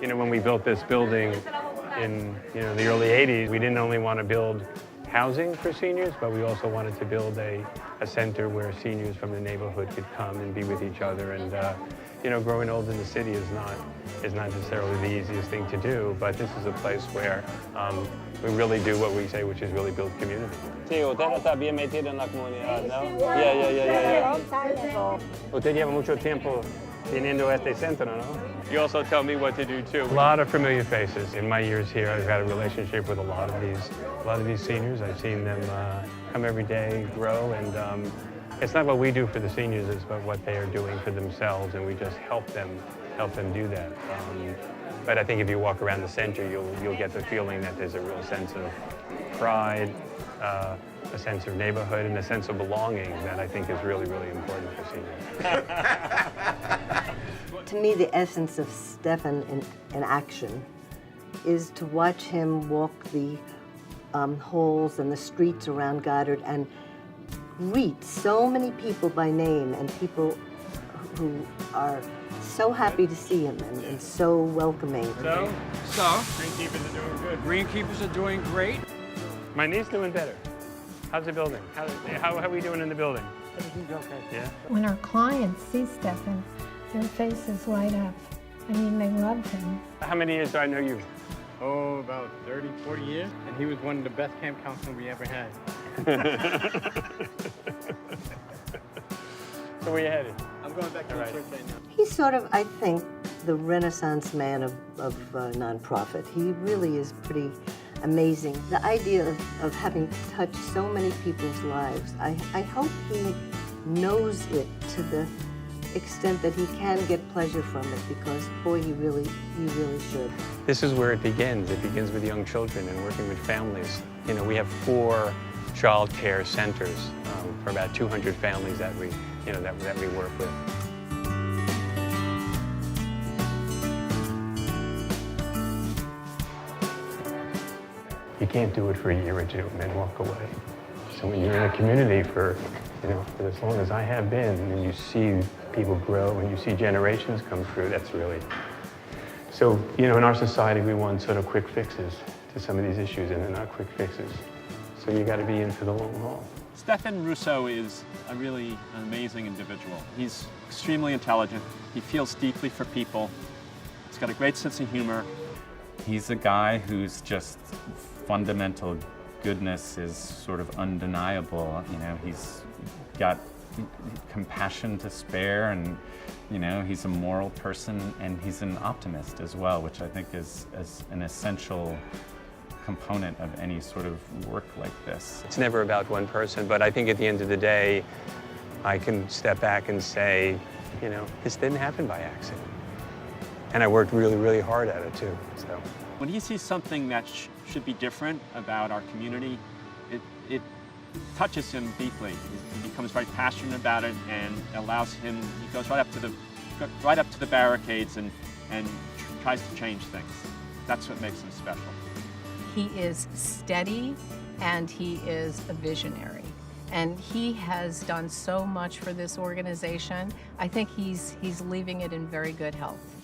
You know, when we built this building in the early 80s, we didn't only want to build housing for seniors, but we also wanted to build a center where seniors from the neighborhood could come and be with each other. And you know, growing old in the city is not necessarily the easiest thing to do, but this is a place where we really do what we say, which is really build community. Sí, usted está bien metido en la comunidad, ¿no? Yeah. Usted lleva mucho tiempo viniendo a este centro, ¿no? You also tell me what to do too. A lot of familiar faces. In my years here, I've had a relationship with a lot of these seniors. I've seen them come every day, grow, and it's not what we do for the seniors, it's about what they are doing for themselves, and we just help them do that. But I think if you walk around the center, you'll get the feeling that there's a real sense of pride, a sense of neighborhood, and a sense of belonging that I think is really, really important for seniors. To me, the essence of Stephan in action is to watch him walk the halls and the streets around Goddard and greet so many people by name, and people who are so happy to see him and so welcoming. So greenkeepers are doing good. Greenkeepers are doing great. My niece's doing better. How's the building? How are we doing in the building? Everything's okay. Yeah. When our clients see Stephan, their faces light up. I mean, they love him. How many years do I know you? Oh, about 30, 40 years. And he was one of the best camp counselors we ever had. So where you headed? I'm going back to the church right now. He's sort of, I think, the Renaissance man of nonprofit. He really is pretty amazing. The idea of having touched so many people's lives, I hope he knows it to the extent that he can get pleasure from it, because boy, he really should. This is where it begins. It begins with young children and working with families. You know, we have 4 child care centers for about 200 families that we work with. You can't do it for a year or two and then walk away. So when you're in a community for as long as I have been, and you see people grow and you see generations come through, that's really... So, in our society, we want sort of quick fixes to some of these issues, and they're not quick fixes. So you got to be in for the long haul. Stephan Russo is an amazing individual. He's extremely intelligent. He feels deeply for people. He's got a great sense of humor. He's a guy whose just fundamental goodness is sort of undeniable. He's got compassion to spare, and he's a moral person, and he's an optimist as well, which I think is an essential component of any sort of work like this. It's never about one person, but I think at the end of the day, I can step back and say, this didn't happen by accident. And I worked really, really hard at it too, so. When he sees something that should be different about our community, it touches him deeply. He becomes very passionate about it, and allows him, he goes right up to the barricades and tries to change things. That's what makes him special. He is steady, and he is a visionary. And he has done so much for this organization. I think he's leaving it in very good health.